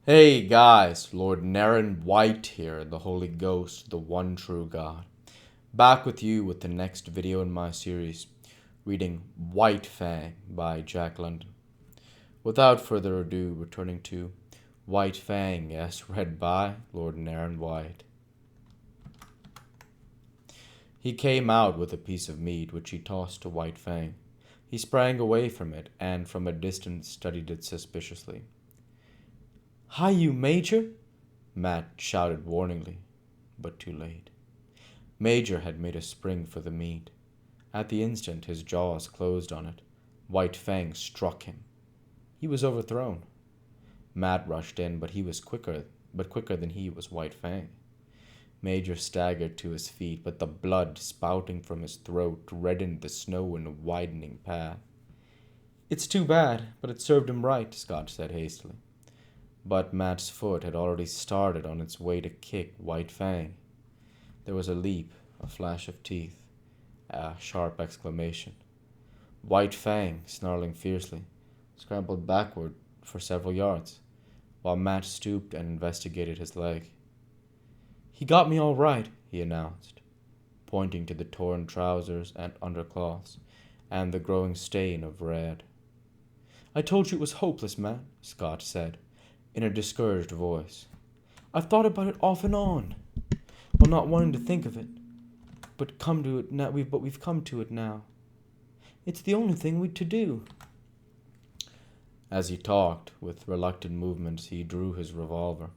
Hey guys, Lord Naren White here, the Holy Ghost, the one true God. Back with you with the next video in my series, reading White Fang by Jack London. Without further ado, returning to White Fang as read by Lord Naren White. He came out with a piece of meat which he tossed to White Fang. He sprang away from it and from a distance studied it suspiciously. "Hi, you Major!" Matt shouted warningly, but too late. Major had made a spring for the meat. At the instant his jaws closed on it, White Fang struck him. He was overthrown. Matt rushed in, but quicker than he was White Fang. Major staggered to his feet, but the blood spouting from his throat reddened the snow in a widening path. "It's too bad, but it served him right," Scott said hastily. But Matt's foot had already started on its way to kick White Fang. There was a leap, a flash of teeth, a sharp exclamation. White Fang, snarling fiercely, scrambled backward for several yards, while Matt stooped and investigated his leg. "He got me all right," he announced, pointing to the torn trousers and undercloths, and the growing stain of red. "I told you it was hopeless, Matt," Scott said, in a discouraged voice. "I've thought about it off and on, while not wanting to think of it, but we've come to it now. It's the only thing to do." As he talked, with reluctant movements, he drew his revolver,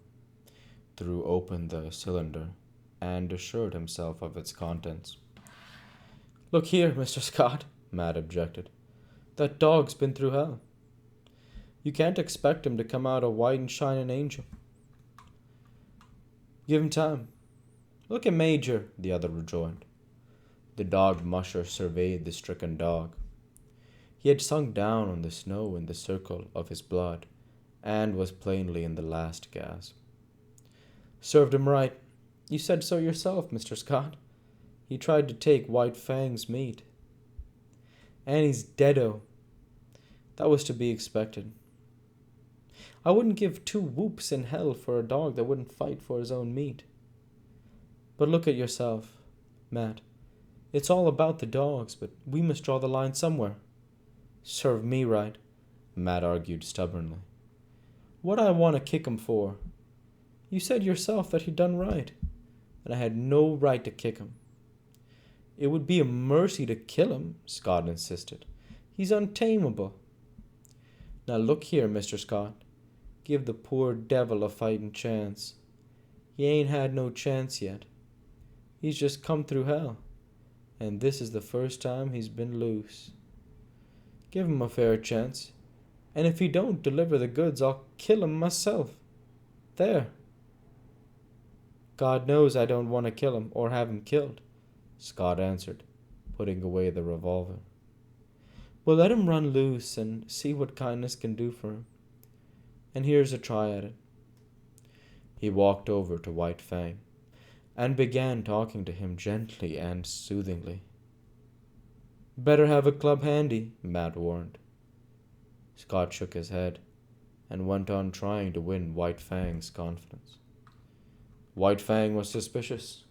threw open the cylinder, and assured himself of its contents. "Look here, Mr. Scott," Matt objected. "That dog's been through hell. You can't expect him to come out a white and shining angel. Give him time." "Look at Major," the other rejoined. The dog musher surveyed the stricken dog. He had sunk down on the snow in the circle of his blood, and was plainly in the last gasp. "Served him right. You said so yourself, Mr. Scott. He tried to take White Fang's meat. And he's deado. That was to be expected. I wouldn't give two whoops in hell for a dog that wouldn't fight for his own meat. But look at yourself, Matt. It's all about the dogs, but we must draw the line somewhere." "Serve me right," Matt argued stubbornly. "What'd I want to kick him for? You said yourself that he'd done right, and I had no right to kick him." "It would be a mercy to kill him," Scott insisted. "He's untamable." "Now look here, Mr. Scott. Give the poor devil a fighting chance. He ain't had no chance yet. He's just come through hell, and this is the first time he's been loose. Give him a fair chance, and if he don't deliver the goods, I'll kill him myself. There." "God knows I don't want to kill him or have him killed," Scott answered, putting away the revolver. "Well, let him run loose and see what kindness can do for him. And here's a try at it." He walked over to White Fang and began talking to him gently and soothingly. "Better have a club handy," Matt warned. Scott shook his head and went on trying to win White Fang's confidence. White Fang was suspicious.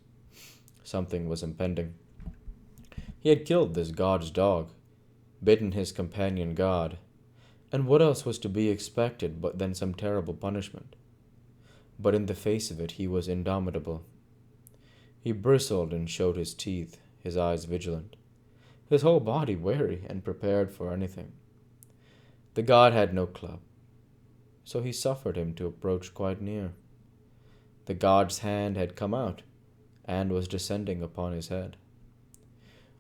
Something was impending. He had killed this god's dog, bitten his companion god, and what else was to be expected but then some terrible punishment? But in the face of it he was indomitable. He bristled and showed his teeth, his eyes vigilant, his whole body wary and prepared for anything. The god had no club, so he suffered him to approach quite near. The god's hand had come out and was descending upon his head.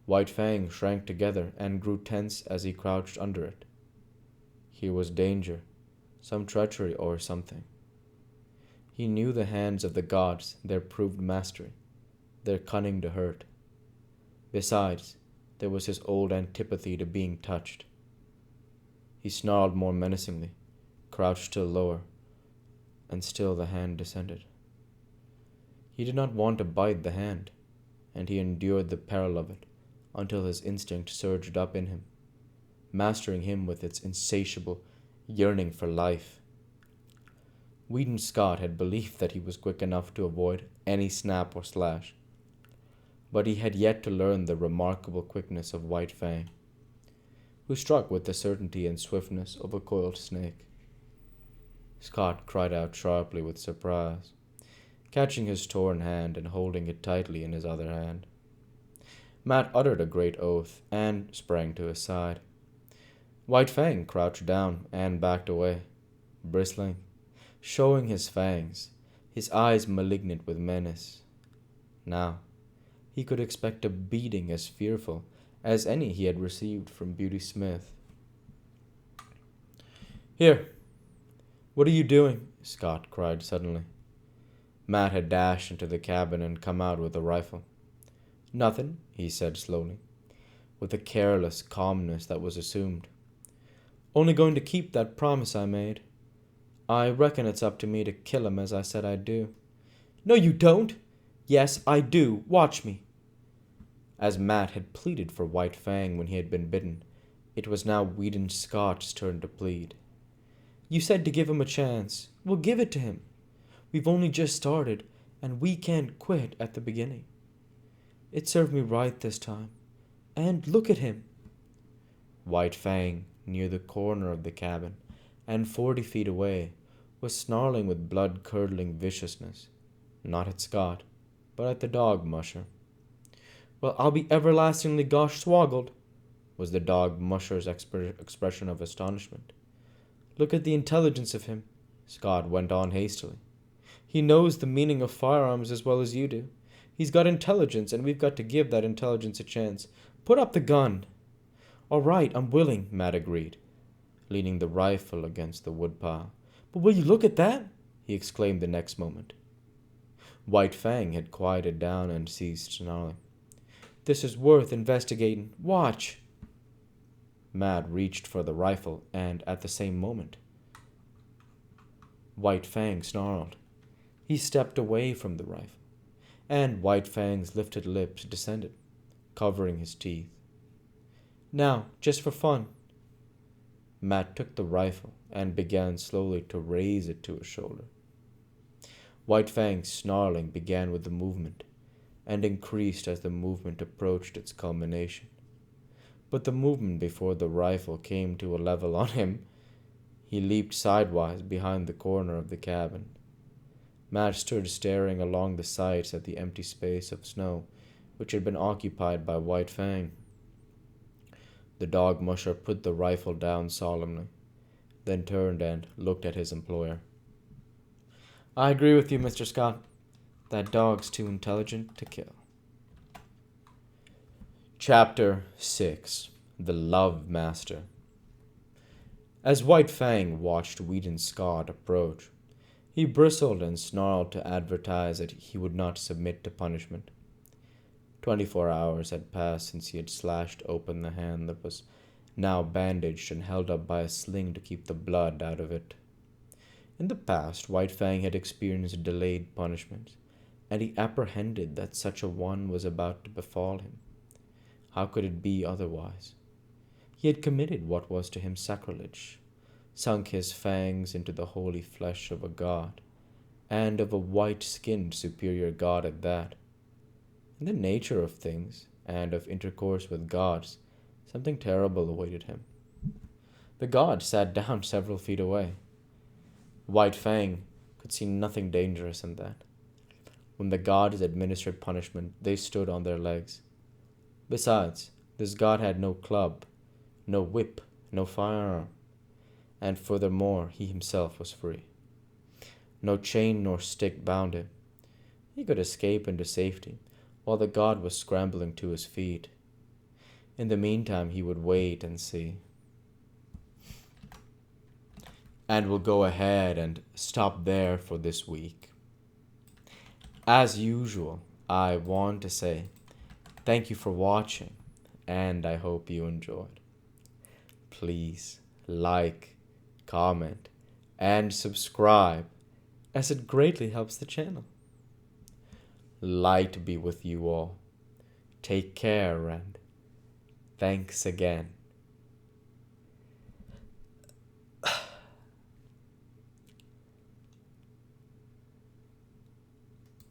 White Fang shrank together and grew tense as he crouched under it. Here was danger, some treachery or something. He knew the hands of the gods, their proved mastery, their cunning to hurt. Besides, there was his old antipathy to being touched. He snarled more menacingly, crouched still lower, and still the hand descended. He did not want to bite the hand, and he endured the peril of it until his instinct surged up in him, mastering him with its insatiable yearning for life. Whedon Scott had believed that he was quick enough to avoid any snap or slash, but he had yet to learn the remarkable quickness of White Fang, who struck with the certainty and swiftness of a coiled snake. Scott cried out sharply with surprise, catching his torn hand and holding it tightly in his other hand. Matt uttered a great oath and sprang to his side. White Fang crouched down and backed away, bristling, showing his fangs, his eyes malignant with menace. Now, he could expect a beating as fearful as any he had received from Beauty Smith. "Here! What are you doing?" Scott cried suddenly. Matt had dashed into the cabin and come out with a rifle. "Nothing," he said slowly, with a careless calmness that was assumed. "Only going to keep that promise I made. I reckon it's up to me to kill him as I said I'd do." "No, you don't!" "Yes, I do. Watch me." As Matt had pleaded for White Fang when he had been bitten, it was now Whedon Scott's turn to plead. "You said to give him a chance. We'll give it to him. We've only just started, and we can't quit at the beginning. It served me right this time. And look at him." White Fang, near the corner of the cabin, and 40 feet away, was snarling with blood-curdling viciousness, not at Scott, but at the dog musher. "Well, I'll be everlastingly gosh swoggled," was the dog musher's expression of astonishment. "Look at the intelligence of him," Scott went on hastily. "He knows the meaning of firearms as well as you do. He's got intelligence, and we've got to give that intelligence a chance. Put up the gun." "All right, I'm willing," Matt agreed, leaning the rifle against the woodpile. "But will you look at that?" he exclaimed the next moment. White Fang had quieted down and ceased snarling. "This is worth investigating. Watch." Matt reached for the rifle, and at the same moment, White Fang snarled. He stepped away from the rifle, and White Fang's lifted lips descended, covering his teeth. "Now, just for fun." Matt took the rifle and began slowly to raise it to his shoulder. White Fang's snarling began with the movement, and increased as the movement approached its culmination. But the movement before the rifle came to a level on him, he leaped sidewise behind the corner of the cabin. Matt stood staring along the sights at the empty space of snow which had been occupied by White Fang. The dog musher put the rifle down solemnly, then turned and looked at his employer. "I agree with you, Mr. Scott. That dog's too intelligent to kill." Chapter 6. The Love Master. As White Fang watched Whedon Scott approach, he bristled and snarled to advertise that he would not submit to punishment. 24 hours had passed since he had slashed open the hand that was now bandaged and held up by a sling to keep the blood out of it. In the past, White Fang had experienced delayed punishment, and he apprehended that such a one was about to befall him. How could it be otherwise? He had committed what was to him sacrilege, sunk his fangs into the holy flesh of a god, and of a white-skinned superior god at that. In the nature of things, and of intercourse with gods, something terrible awaited him. The god sat down several feet away. White Fang could see nothing dangerous in that. When the gods administered punishment, they stood on their legs. Besides, this god had no club, no whip, no firearm, and furthermore, he himself was free. No chain nor stick bound him. He could escape into safety, while the god was scrambling to his feet. In the meantime, he would wait and see. And we'll go ahead and stop there for this week. As usual, I want to say thank you for watching, and I hope you enjoyed. Please like, comment, and subscribe, as it greatly helps the channel. Light be with you all. Take care, and thanks again.